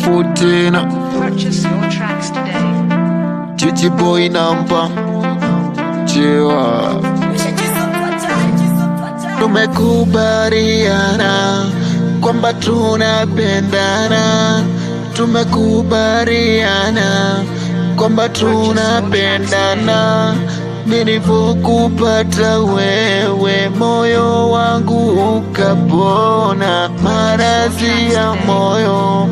Fortina. Purchase your tracks today. Chichi boy number Chewa. Tumekubaliana kwamba tunapendana, tumekubaliana kwamba tunapendana. Nilipokupata wewe, moyo wangu ukapona. Maradhi ya moyo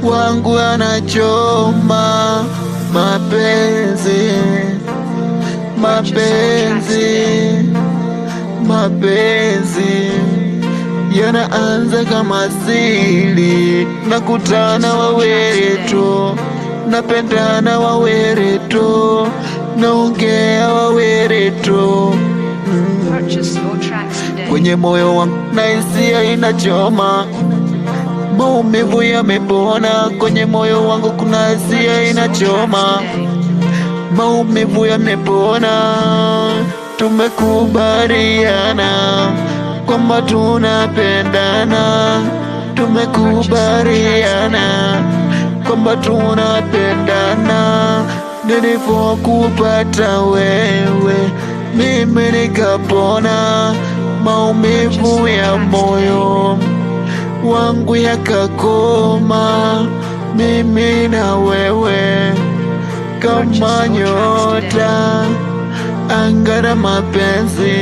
wangu anachoma. Mapenzi, mapenzi, mapenzi yanaanza kama siri. Nakutana wawili tu, napendana wawili tu, naongea wawili tu. Kwenye moyo wangu na hisia inachoma. Maumivu yamepona. Kwenye moyo wangu kuna hisia inachoma. Maumivu yamepona. Tumekubaliana kwamba tunapendana, tumekubaliana kwamba tunapendana. Nilipokupata wewe, mimi nikapona. Maumivu ya moyo wangu yakakoma. Mimi na wewe kama nyota, anga na mapenzi,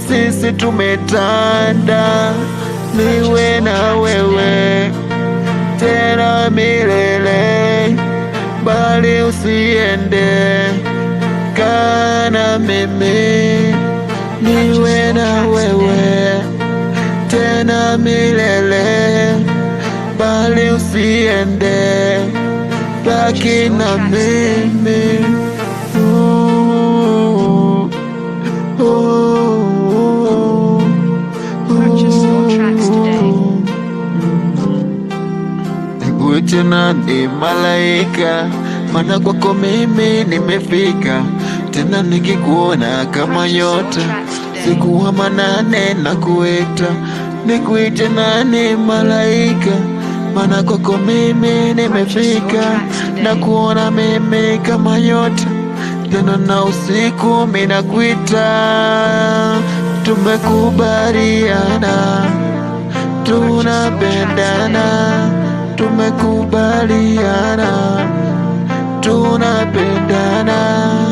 sisi tumetanda. Niwe na wewe tena milele, bali usiende. Kana mimi, niwe na wewe tena milele, bali usiende. Baki na mimi. Nikuite nani malaika, maana kwako mimi nimefika. Tena nikikuona kama nyota, siku wa manane na kuita. Nikuite nani malaika, maana kwako mimi nimefika. Na kuona mimi kama nyota, tena na usiku mimi nakuita. Tumekubaliana, tunapendana, tumekubaliana, tunapendana.